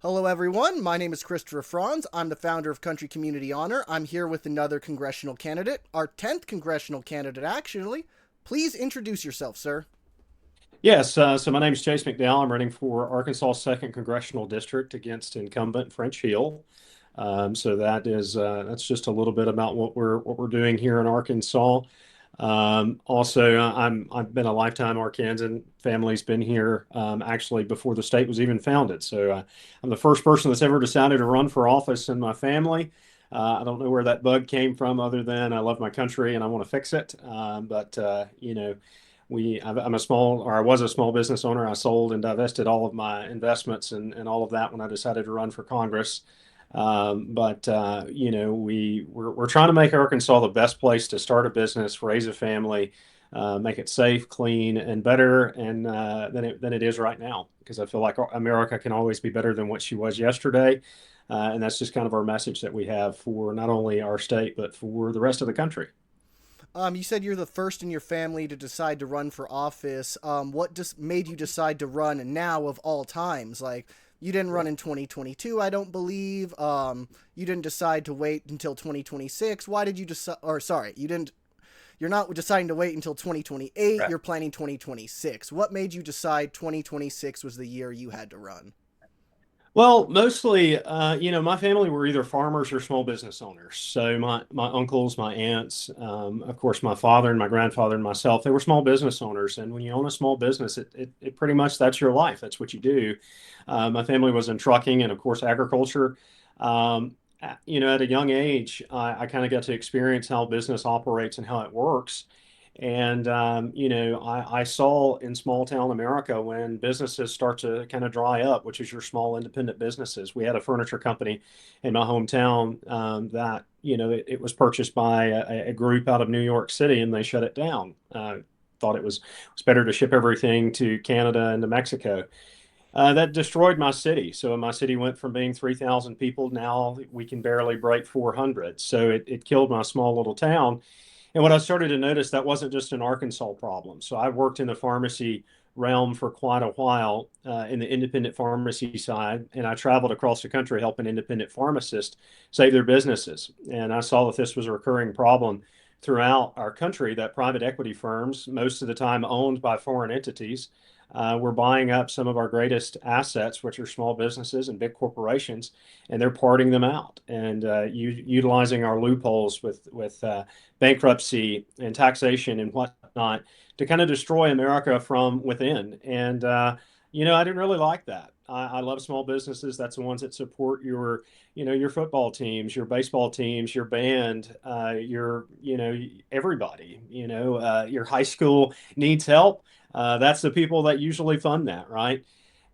Hello, everyone. My name is Christopher Franz. I'm the founder of Country Community Honor. I'm here with another congressional candidate, our 10th congressional candidate, actually. Please introduce yourself, sir. Yes, so my name is Chase McDowell. I'm running for Arkansas' second congressional district against incumbent French Hill. So that's just a little bit about what we're doing here in Arkansas. Also, I've been a lifetime Arkansan. Family's been here actually before the state was even founded. So I'm the first person that's ever decided to run for office in my family. I don't know where that bug came from, other than I love my country and I want to fix it. I'm a small, or I was a small business owner. I sold and divested all of my investments and all of that when I decided to run for Congress. We're trying to make Arkansas the best place to start a business, raise a family, make it safe, clean, and better than it is right now. Because I feel like America can always be better than what she was yesterday, and that's just kind of our message that we have for not only our state but for the rest of the country. You said you're the first in your family to decide to run for office. What just made you decide to run now of all times? Like, you didn't run in 2022, I don't believe. You didn't decide to wait until 2026. Why did you decide? Or sorry, you didn't. You're not deciding to wait until 2028. Right. You're planning 2026. What made you decide 2026 was the year you had to run? Well, mostly, my family were either farmers or small business owners. So my uncles, my aunts, of course, my father and my grandfather and myself, they were small business owners. And when you own a small business, it pretty much that's your life. That's what you do. My family was in trucking and, of course, agriculture. At a young age, I kind of got to experience how business operates and how it works. And, I saw in small town America when businesses start to kind of dry up, which is your small independent businesses. We had a furniture company in my hometown that, it was purchased by a group out of New York City and they shut it down. Thought it was better to ship everything to Canada and to Mexico. That destroyed my city. So my city went from being 3,000 people, now we can barely break 400. So it killed my small little town. And what I started to notice, that wasn't just an Arkansas problem. So I worked in the pharmacy realm for quite a while in the independent pharmacy side, and I traveled across the country helping independent pharmacists save their businesses. And I saw that this was a recurring problem throughout our country, that private equity firms, most of the time owned by foreign entities, were buying up some of our greatest assets, which are small businesses and big corporations, and they're parting them out and utilizing our loopholes with bankruptcy and taxation and whatnot to kind of destroy America from within. And I didn't really like that. I love small businesses. That's the ones that support your football teams, your baseball teams, your band, everybody. Your high school needs help. That's the people that usually fund that, right?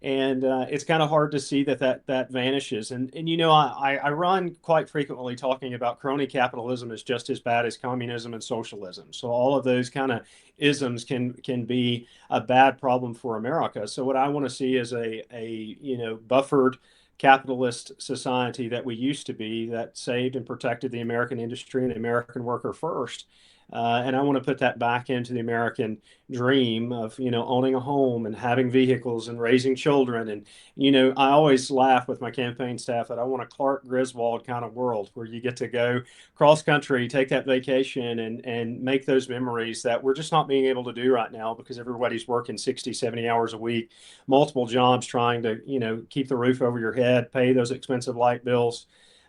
And it's kind of hard to see that vanishes. And I run quite frequently talking about crony capitalism is just as bad as communism and socialism. So all of those kind of isms can be a bad problem for America. So what I want to see is a buffered capitalist society that we used to be, that saved and protected the American industry and the American worker first. And I want to put that back into the American dream of, owning a home and having vehicles and raising children. And, I always laugh with my campaign staff that I want a Clark Griswold kind of world where you get to go cross country, take that vacation and make those memories that we're just not being able to do right now because everybody's working 60, 70 hours a week, multiple jobs trying to, keep the roof over your head, pay those expensive light bills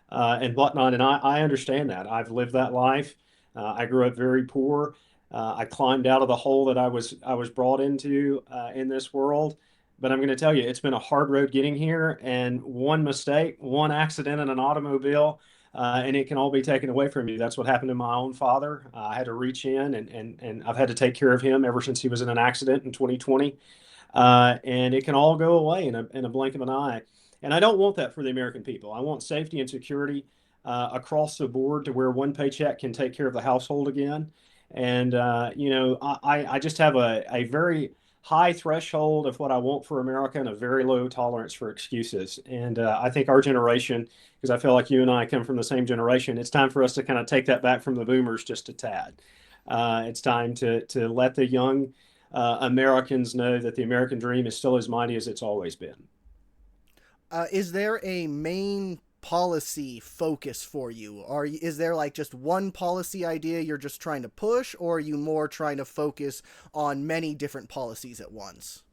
and whatnot. And I understand that. I've lived that life. I grew up very poor. I climbed out of the hole that I was brought into in this world. But I'm going to tell you, it's been a hard road getting here, and one mistake, one accident in an automobile, and it can all be taken away from you. That's what happened to my own father. I had to reach in, and I've had to take care of him ever since he was in an accident in 2020. And it can all go away in a blink of an eye. And I don't want that for the American people. I want safety and security across the board to where one paycheck can take care of the household again. And, I just have a very high threshold of what I want for America and a very low tolerance for excuses. And I think our generation, because I feel like you and I come from the same generation, it's time for us to kind of take that back from the boomers just a tad. It's time to let the young Americans know that the American dream is still as mighty as it's always been. Is there a main policy focus for you? Is there like just one policy idea you're just trying to push, or are you more trying to focus on many different policies at once?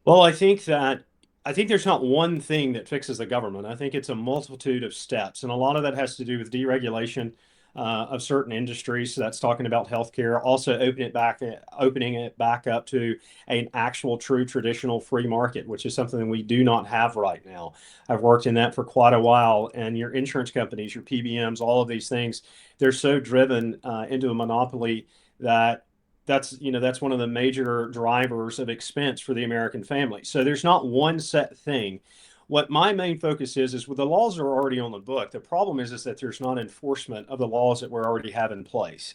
Well, I think there's not one thing that fixes the government. I think it's a multitude of steps, and a lot of that has to do with deregulation of certain industries. So that's talking about healthcare. Also, opening it back up to an actual, true, traditional free market, which is something we do not have right now. I've worked in that for quite a while, and your insurance companies, your PBMs, all of these things, they're so driven into a monopoly that that's one of the major drivers of expense for the American family. So there's not one set thing. What my main focus is well, the laws are already on the book. The problem is that there's not enforcement of the laws that we already have in place.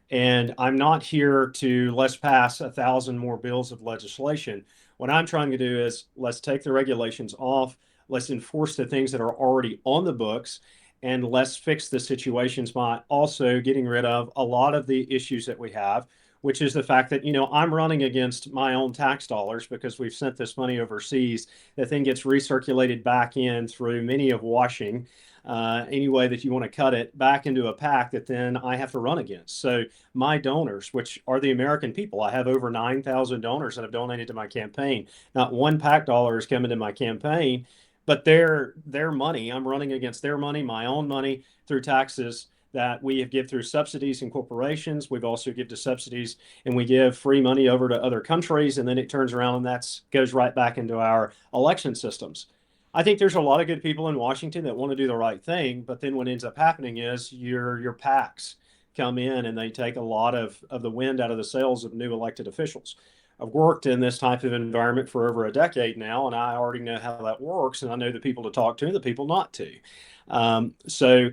And I'm not here to let's pass 1,000 more bills of legislation. What I'm trying to do is let's take the regulations off, let's enforce the things that are already on the books, and let's fix the situations by also getting rid of a lot of the issues that we have, which is the fact that, I'm running against my own tax dollars because we've sent this money overseas that then gets recirculated back in through many of washing, any way that you want to cut it, back into a pack that then I have to run against. So my donors, which are the American people, I have over 9,000 donors that have donated to my campaign. Not one PAC dollar is coming to my campaign, but their money, I'm running against their money, my own money through taxes that we have give through subsidies and corporations. We've also give to subsidies and we give free money over to other countries, and then it turns around and that goes right back into our election systems. I think there's a lot of good people in Washington that want to do the right thing, but then what ends up happening is your PACs come in and they take a lot of the wind out of the sails of new elected officials. I've worked in this type of environment for over a decade now, and I already know how that works, and I know the people to talk to and the people not to. So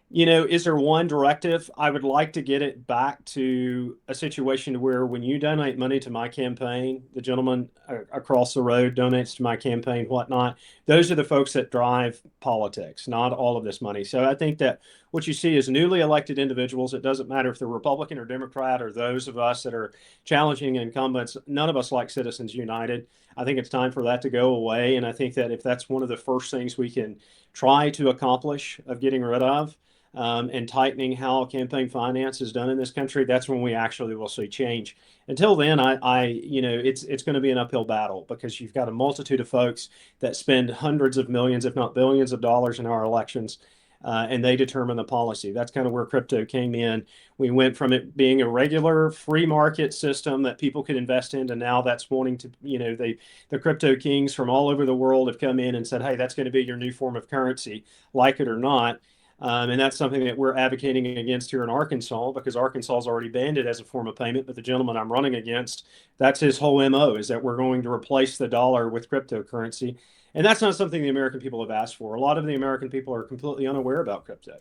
is there one directive? I would like to get it back to a situation where when you donate money to my campaign, the gentleman across the road donates to my campaign, whatnot. Those are the folks that drive politics, not all of this money. So I think that what you see is newly elected individuals. It doesn't matter if they're Republican or Democrat or those of us that are challenging incumbents. None of us like Citizens United. I think it's time for that to go away. And I think that if that's one of the first things we can try to accomplish of getting rid of, and tightening how campaign finance is done in this country, that's when we actually will see change. Until then, it's going to be an uphill battle because you've got a multitude of folks that spend hundreds of millions, if not billions of dollars in our elections, and they determine the policy. That's kind of where crypto came in. We went from it being a regular free market system that people could invest in to now that's wanting to, the crypto kings from all over the world have come in and said, hey, that's going to be your new form of currency, like it or not. And that's something that we're advocating against here in Arkansas because Arkansas has already banned it as a form of payment. But the gentleman I'm running against, that's his whole MO, is that we're going to replace the dollar with cryptocurrency. And that's not something the American people have asked for. A lot of the American people are completely unaware about crypto.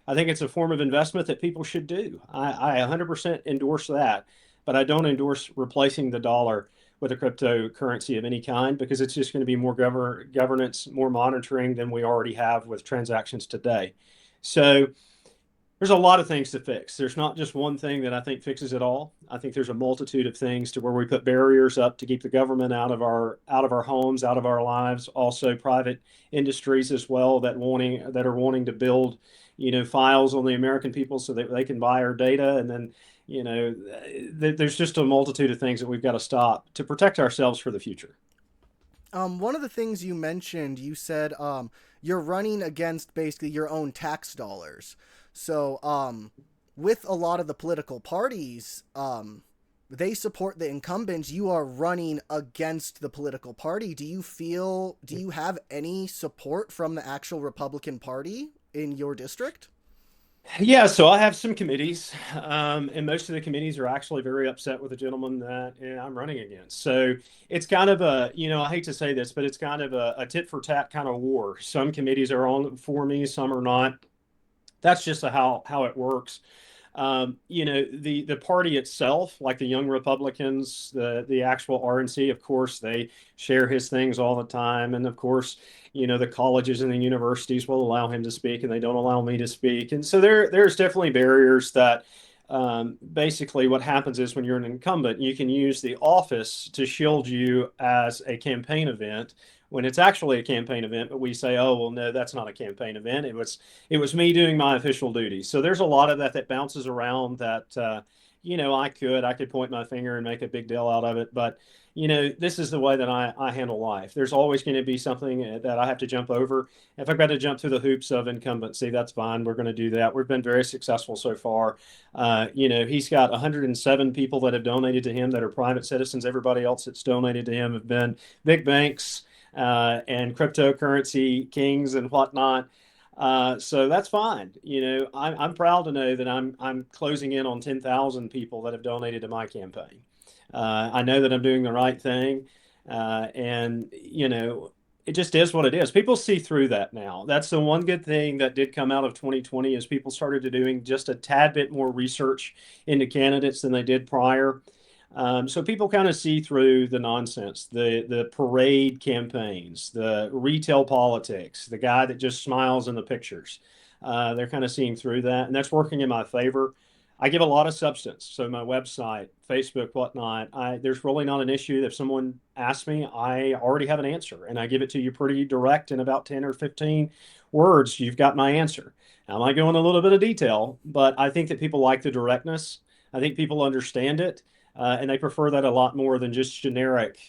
I think it's a form of investment that people should do. I 100% endorse that, but I don't endorse replacing the dollar with a cryptocurrency of any kind because it's just going to be more governance, more monitoring than we already have with transactions today. So there's a lot of things to fix. There's not just one thing that I think fixes it all. I think there's a multitude of things to where we put barriers up to keep the government out of our homes, out of our lives. Also, private industries as well that are wanting to build, files on the American people so that they can buy our data. And then, there's just a multitude of things that we've got to stop to protect ourselves for the future. One of the things you mentioned, you said you're running against basically your own tax dollars. So with a lot of the political parties, they support the incumbents. You are running against the political party. Do you have any support from the actual Republican Party in your district? Yeah, so I have some committees, and most of the committees are actually very upset with the gentleman that I'm running against. So it's kind of I hate to say this, but it's kind of a tit for tat kind of war. Some committees are on for me, some are not. That's just how it works. The party itself, like the Young Republicans, the actual RNC, of course, they share his things all the time, and of course, the colleges and the universities will allow him to speak, and they don't allow me to speak, and so there's definitely barriers that. Basically, what happens is when you're an incumbent, you can use the office to shield you as a campaign event when it's actually a campaign event, but we say, oh, well, no, that's not a campaign event. It was me doing my official duties. So there's a lot of that that bounces around that, I could point my finger and make a big deal out of it. But, this is the way that I handle life. There's always going to be something that I have to jump over. If I've got to jump through the hoops of incumbency, that's fine. We're going to do that. We've been very successful so far. He's got 107 people that have donated to him that are private citizens. Everybody else that's donated to him have been big banks and cryptocurrency kings and whatnot. So that's fine. I'm proud to know that I'm closing in on 10,000 people that have donated to my campaign. I know that I'm doing the right thing, and it just is what it is. People see through that now. That's the one good thing that did come out of 2020 is people started to doing just a tad bit more research into candidates than they did prior. So people kind of see through the nonsense, the parade campaigns, the retail politics, the guy that just smiles in the pictures. They're kind of seeing through that, and that's working in my favor. I give a lot of substance. So my website, Facebook, whatnot, there's really not an issue. If someone asks me, I already have an answer, and I give it to you pretty direct in about 10 or 15 words. You've got my answer. Now, I might go in a little bit of detail, but I think that people like the directness. I think people understand it. And they prefer that a lot more than just generic,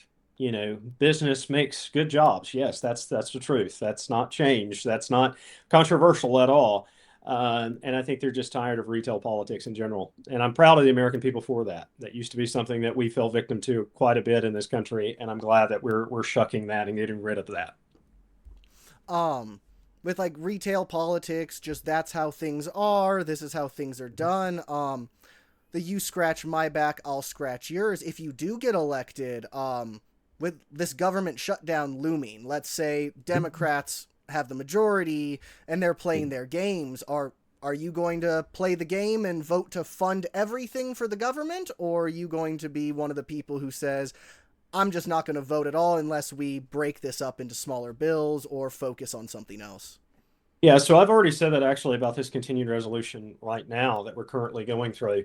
business makes good jobs. Yes, that's the truth. That's not change. That's not controversial at all. And I think they're just tired of retail politics in general. And I'm proud of the American people for that. That used to be something that we fell victim to quite a bit in this country, and I'm glad that we're shucking that and getting rid of that. With like retail politics, just that's how things are. This is how things are done. The you scratch my back, I'll scratch yours. If you do get elected, with this government shutdown looming, let's say Democrats have the majority and they're playing their games, are you going to play the game and vote to fund everything for the government, or are you going to be one of the people who says, I'm just not going to vote at all unless we break this up into smaller bills or focus on something else? Yeah, so I've already said that actually about this continued resolution right now that we're currently going through.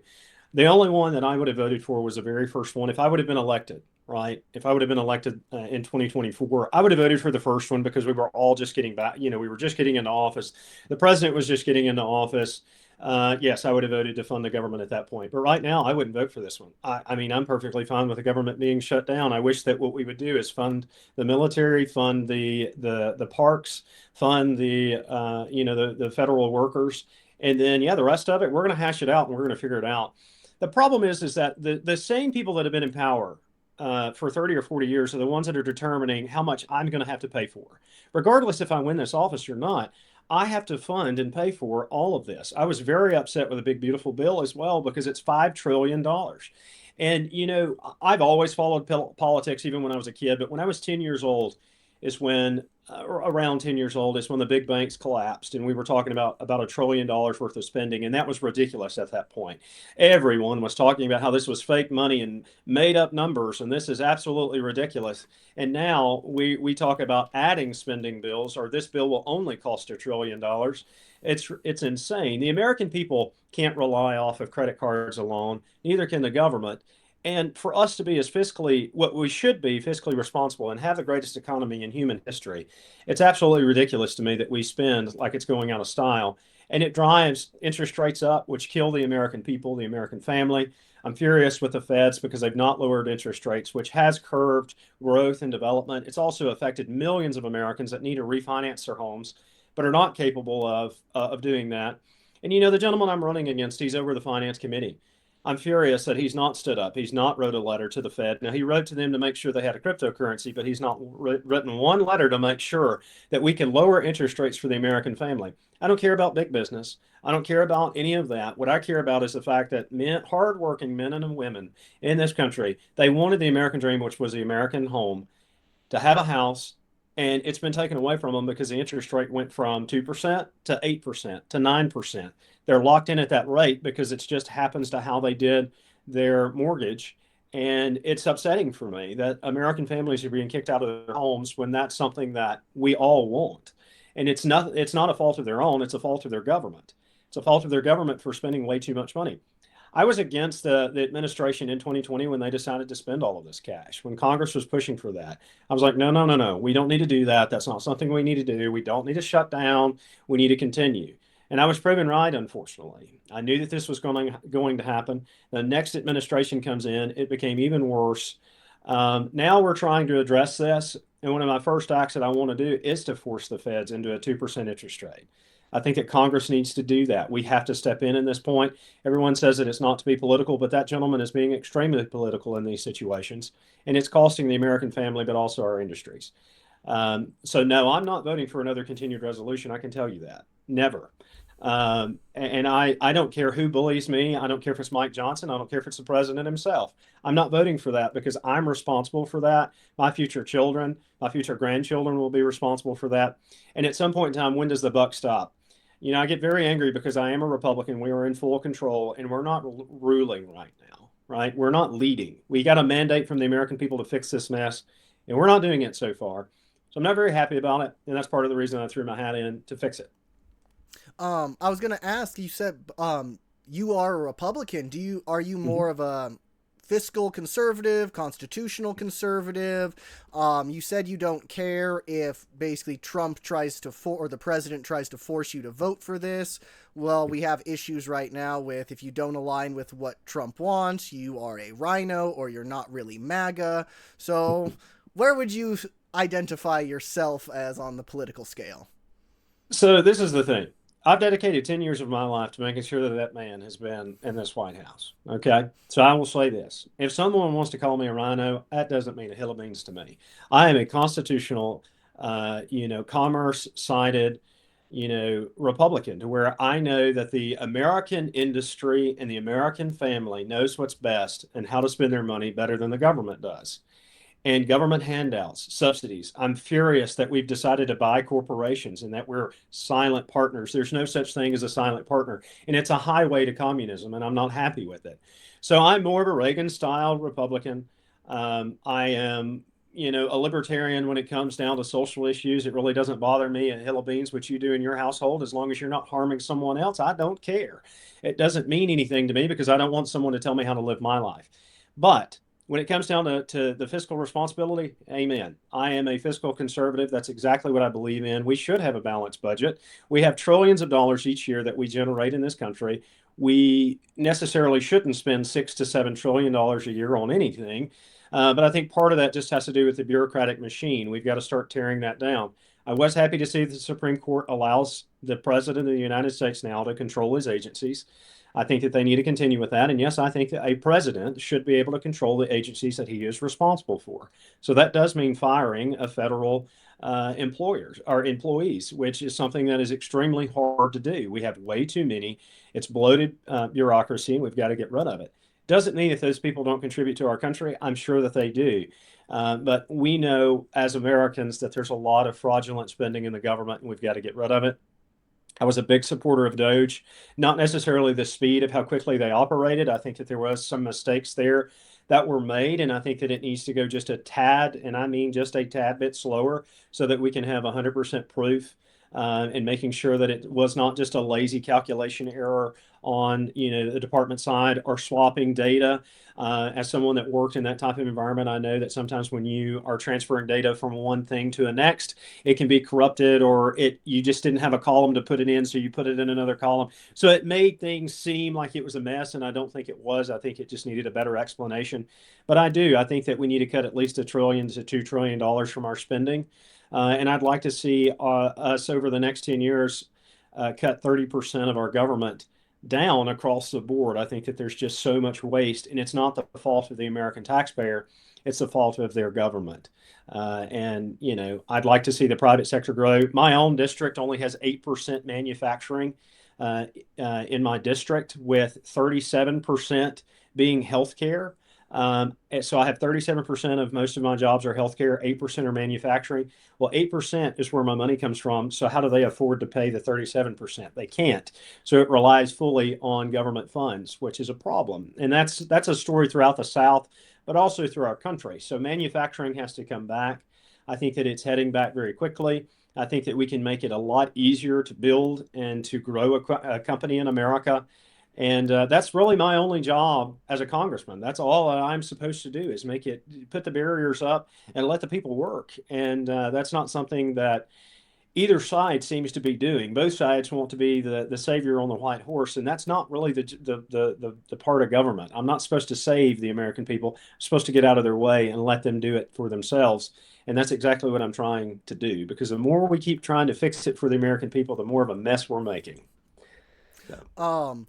The only one that I would have voted for was the very first one. If I would have been elected, right? If I would have been elected in 2024, I would have voted for the first one because we were all just getting back. We were just getting into office. The president was just getting into office. Yes, I would have voted to fund the government at that point. But right now, I wouldn't vote for this one. I mean, I'm perfectly fine with the government being shut down. I wish that what we would do is fund the military, fund the parks, fund the federal workers, and then the rest of it, we're going to hash it out and we're going to figure it out. The problem is that the same people that have been in power for 30 or 40 years are the ones that are determining how much I'm going to have to pay for. Regardless if I win this office or not, I have to fund and pay for all of this. I was very upset with the big, beautiful bill as well because it's $5 trillion. And, I've always followed politics even when I was a kid, but when I was 10 years old is when around 10 years old is when the big banks collapsed and we were talking about $1 trillion worth of spending, and that was ridiculous at that point. Everyone was talking about how this was fake money and made up numbers, and this is absolutely ridiculous. And now we talk about adding spending bills, or this bill will only cost $1 trillion. It's insane. The American people can't rely off of credit cards alone, neither can the government. And for us to be what we should be fiscally responsible and have the greatest economy in human history, it's absolutely ridiculous to me that we spend like it's going out of style. And it drives interest rates up, which kill the American people, the American family. I'm furious with the feds because they've not lowered interest rates, which has curbed growth and development. It's also affected millions of Americans that need to refinance their homes, but are not capable of doing that. And the gentleman I'm running against, he's over the finance committee. I'm furious that he's not stood up. He's not wrote a letter to the Fed. Now, he wrote to them to make sure they had a cryptocurrency, but he's not written one letter to make sure that we can lower interest rates for the American family. I don't care about big business. I don't care about any of that. What I care about is the fact that hardworking men and women in this country, they wanted the American dream, which was the American home, to have a house, and it's been taken away from them because the interest rate went from 2% to 8% to 9%. They're locked in at that rate because it just happens to how they did their mortgage. And it's upsetting for me that American families are being kicked out of their homes when that's something that we all want. And it's not a fault of their own, it's a fault of their government. It's a fault of their government for spending way too much money. I was against the administration in 2020 when they decided to spend all of this cash. When Congress was pushing for that, I was like, no, no, no, no. We don't need to do that. That's not something we need to do. We don't need to shut down. We need to continue. And I was proven right, unfortunately. I knew that this was going to happen. The next administration comes in, it became even worse. Now we're trying to address this. And one of my first acts that I want to do is to force the feds into a 2% interest rate. I think that Congress needs to do that. We have to step in this point. Everyone says that it's not to be political, but that gentleman is being extremely political in these situations, and it's costing the American family, but also our industries. So no, I'm not voting for another continued resolution. I can tell you that. Never. And I don't care who bullies me. I don't care if it's Mike Johnson. I don't care if it's the president himself. I'm not voting for that because I'm responsible for that. My future children, my future grandchildren will be responsible for that. And at some point in time, when does the buck stop? I get very angry because I am a Republican. We are in full control and we're not ruling right now, right? We're not leading. We got a mandate from the American people to fix this mess, and we're not doing it so far. So I'm not very happy about it. And that's part of the reason I threw my hat in to fix it. I was gonna ask. You said you are a Republican. Are you Mhm. more of a fiscal conservative, constitutional conservative? You said you don't care if basically Trump tries to or the president tries to force you to vote for this. Well, we have issues right now with if you don't align with what Trump wants, you are a rhino or you're not really MAGA. So, where would you identify yourself as on the political scale? So this is the thing. I've dedicated 10 years of my life to making sure that that man has been in this White House. Okay. So I will say this. If someone wants to call me a rhino, that doesn't mean a hill of beans to me. I am a constitutional, commerce sided, Republican to where I know that the American industry and the American family knows what's best and how to spend their money better than the government does, and government handouts, subsidies. I'm furious that we've decided to buy corporations and that we're silent partners. There's no such thing as a silent partner, and it's a highway to communism, and I'm not happy with it. So I'm more of a Reagan style Republican. I am, a libertarian when it comes down to social issues. It really doesn't bother me a hill of beans what you do in your household as long as you're not harming someone else. I don't care. It doesn't mean anything to me because I don't want someone to tell me how to live my life. But when it comes down to the fiscal responsibility, amen. I am a fiscal conservative. That's exactly what I believe in. We should have a balanced budget. We have trillions of dollars each year that we generate in this country. We necessarily shouldn't spend $6 to $7 trillion a year on anything. But I think part of that just has to do with the bureaucratic machine. We've got to start tearing that down. I was happy to see the Supreme Court allows the President of the United States now to control his agencies. I think that they need to continue with that. And yes, I think that a president should be able to control the agencies that he is responsible for. So that does mean firing a federal employers or employees, which is something that is extremely hard to do. We have way too many. It's bloated bureaucracy, and we've got to get rid of it. Doesn't mean if those people don't contribute to our country. I'm sure that they do. But we know as Americans that there's a lot of fraudulent spending in the government, and we've got to get rid of it. I was a big supporter of Doge, not necessarily the speed of how quickly they operated. I think that there was some mistakes there that were made, and I think that it needs to go just a tad, and I mean just a tad bit slower, so that we can have 100% proof, and making sure that it was not just a lazy calculation error on the department side or swapping data. As someone that worked in that type of environment, I know that sometimes when you are transferring data from one thing to the next, it can be corrupted, or you just didn't have a column to put it in, so you put it in another column. So it made things seem like it was a mess, and I don't think it was. I think it just needed a better explanation. But I think that we need to cut at least $1 trillion to $2 trillion from our spending. And I'd like to see us over the next 10 years cut 30% of our government down across the board. I think that there's just so much waste, and it's not the fault of the American taxpayer. It's the fault of their government. I'd like to see the private sector grow. My own district only has 8% manufacturing in my district, with 37% being healthcare. So I have 37% of most of my jobs are healthcare, 8% are manufacturing. Well, 8% is where my money comes from. So how do they afford to pay the 37%? They can't. So it relies fully on government funds, which is a problem. And that's a story throughout the South, but also through our country. So manufacturing has to come back. I think that it's heading back very quickly. I think that we can make it a lot easier to build and to grow a company in America. And that's really my only job as a congressman. That's all I'm supposed to do is put the barriers up and let the people work. And that's not something that either side seems to be doing. Both sides want to be the savior on the white horse, and that's not really the part of government. I'm not supposed to save the American people. I'm supposed to get out of their way and let them do it for themselves. And that's exactly what I'm trying to do, because the more we keep trying to fix it for the American people, the more of a mess we're making. So. Um,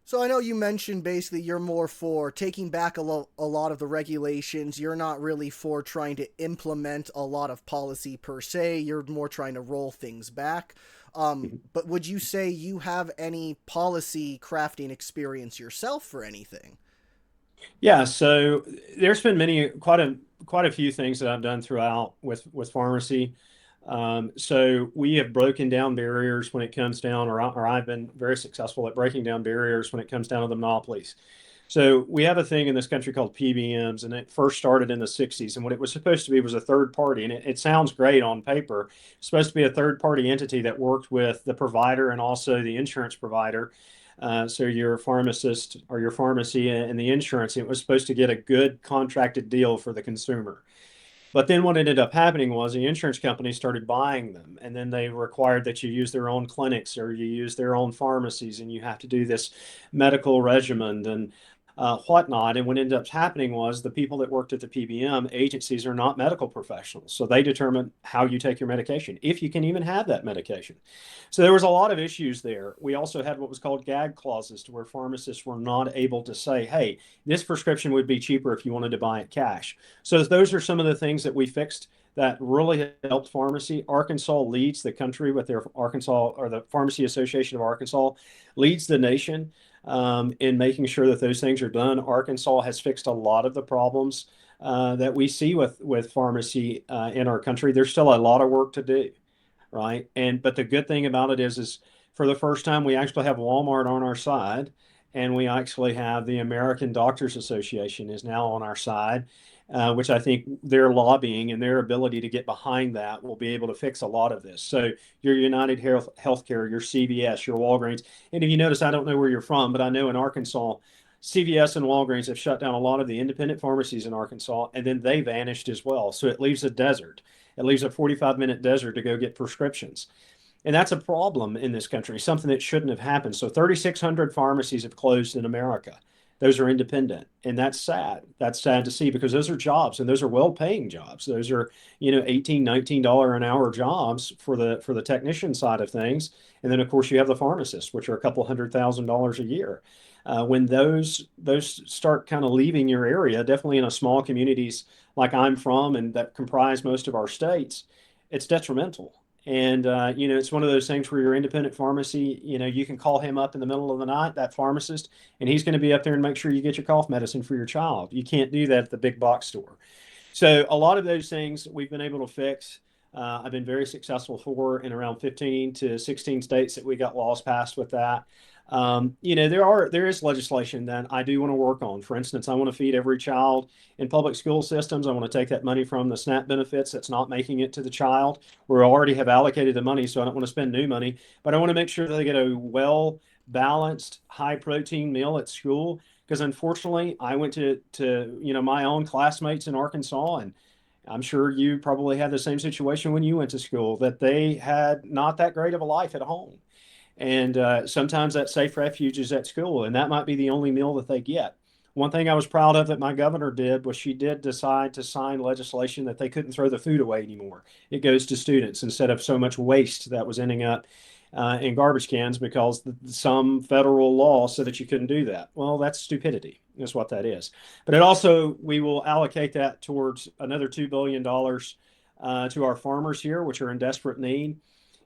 So I know you mentioned basically you're more for taking back a lot of the regulations. You're not really for trying to implement a lot of policy per se. You're more trying to roll things back. But would you say you have any policy crafting experience yourself for anything? Yeah, so there's been quite a few things that I've done throughout with pharmacy. So we have broken down barriers when it comes down, or I've been very successful at breaking down barriers when it comes down to the monopolies. So we have a thing in this country called PBMs, and it first started in the 60s. And what it was supposed to be was a third party. And it sounds great on paper. It's supposed to be a third party entity that worked with the provider and also the insurance provider. So your pharmacist or your pharmacy and the insurance, it was supposed to get a good contracted deal for the consumer. But then what ended up happening was the insurance companies started buying them, and then they required that you use their own clinics or you use their own pharmacies, and you have to do this medical regimen and whatnot. And what ended up happening was the people that worked at the PBM agencies are not medical professionals, so they determine how you take your medication, if you can even have that medication. So there was a lot of issues there. We also had what was called gag clauses, to where pharmacists were not able to say, "Hey, this prescription would be cheaper if you wanted to buy it cash." So those are some of the things that we fixed that really helped pharmacy. Arkansas leads the country with their Arkansas, or the Pharmacy Association of Arkansas leads the nation in making sure that those things are done. Arkansas has fixed a lot of the problems that we see with pharmacy in our country. There's still a lot of work to do, right? But the good thing about it is for the first time we actually have Walmart on our side, and we actually have the American Doctors Association is now on our side, which I think their lobbying and their ability to get behind that will be able to fix a lot of this. So your United Healthcare, your CVS, your Walgreens, and if you notice, I don't know where you're from, but I know in Arkansas, CVS and Walgreens have shut down a lot of the independent pharmacies in Arkansas, and then they vanished as well. So it leaves a desert. It leaves a 45-minute desert to go get prescriptions. And that's a problem in this country, something that shouldn't have happened. So 3,600 pharmacies have closed in America. Those are independent. And that's sad. That's sad to see, because those are jobs, and those are well-paying jobs. Those are, $18, $19 an hour jobs for the technician side of things. And then of course you have the pharmacists, which are a couple $100,000 a year. When those start kind of leaving your area, definitely in a small communities like I'm from and that comprise most of our states, it's detrimental. And it's one of those things where your independent pharmacy, you can call him up in the middle of the night, that pharmacist, and he's going to be up there and make sure you get your cough medicine for your child. You can't do that at the big box store. So a lot of those things we've been able to fix. I've been very successful for in around 15 to 16 states that we got laws passed with that. There is legislation that I do want to work on. For instance, I want to feed every child in public school systems. I want to take that money from the SNAP benefits that's not making it to the child. We already have allocated the money, so I don't want to spend new money, but I want to make sure that they get a well balanced, high protein meal at school. Because unfortunately, I went to my own classmates in Arkansas, and I'm sure you probably had the same situation when you went to school, that they had not that great of a life at home. And sometimes that safe refuge is at school, and that might be the only meal that they get. One thing I was proud of that my governor did was she did decide to sign legislation that they couldn't throw the food away anymore. It goes to students instead of so much waste that was ending up in garbage cans, because some federal law said that you couldn't do that. Well, that's stupidity, is what that is. But it also, we will allocate that towards another $2 billion to our farmers here, which are in desperate need.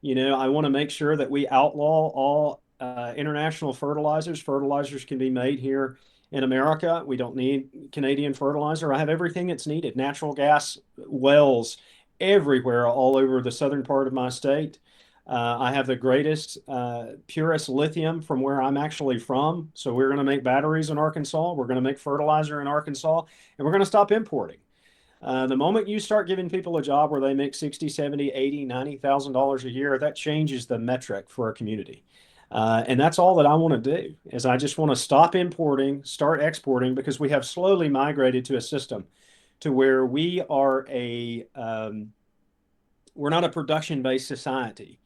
I want to make sure that we outlaw all international fertilizers. Fertilizers can be made here in America. We don't need Canadian fertilizer. I have everything that's needed. Natural gas wells everywhere, all over the southern part of my state. I have the greatest, purest lithium from where I'm actually from. So we're going to make batteries in Arkansas. We're going to make fertilizer in Arkansas, and we're going to stop importing. The moment you start giving people a job where they make 60, 70, 80, $90,000 a year, that changes the metric for a community. And that's all that I want to do is I just want to stop importing, start exporting, because we have slowly migrated to a system to where we're not a production-based society.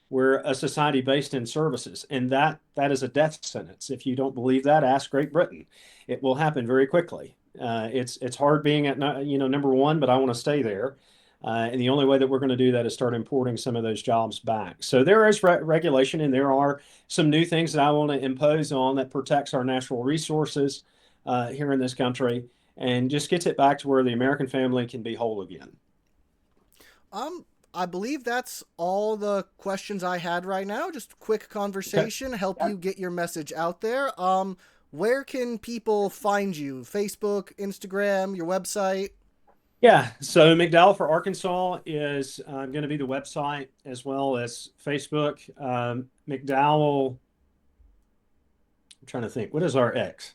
We're a society based in services, and that is a death sentence. If you don't believe that, ask Great Britain. It will happen very quickly. It's hard being at number one, but I want to stay there. And the only way that we're going to do that is start importing some of those jobs back. So there is regulation, and there are some new things that I want to impose on that protects our natural resources here in this country and just gets it back to where the American family can be whole again. I believe that's all the questions I had right now. Just a quick Okay. conversation, help you get your message out there. Where can people find you? Facebook, Instagram, your website? Yeah, so McDowell for Arkansas is going to be the website as well as Facebook. McDowell, I'm trying to think, what is our X?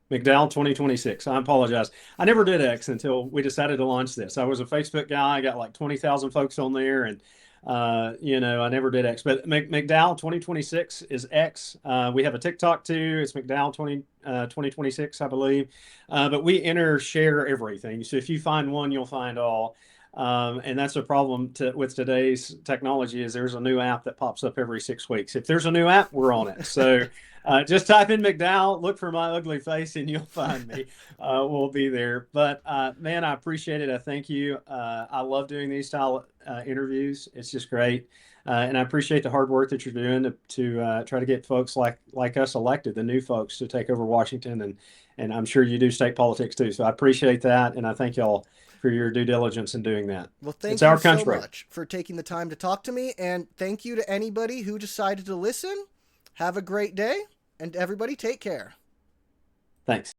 McDowell 2026. I apologize. I never did X until we decided to launch this. I was a Facebook guy. I got like 20,000 folks on there, and I never did X. But McDowell 2026 is X. We have a TikTok too. It's McDowell 2026, I believe. But we share everything. So if you find one, you'll find all. And that's a problem with today's technology is there's a new app that pops up every 6 weeks. If there's a new app, we're on it. So just type in McDowell, look for my ugly face, and you'll find me. We'll be there. But man, I appreciate it. I thank you. I love doing these style interviews. It's just great. And I appreciate the hard work that you're doing to try to get folks like us elected, the new folks, to take over Washington. And I'm sure you do state politics too. So I appreciate that. And I thank y'all for your due diligence in doing that. Well, It's thank you our so country. much for taking the time to talk to me. And thank you to anybody who decided to listen. Have a great day. And everybody take care. Thanks.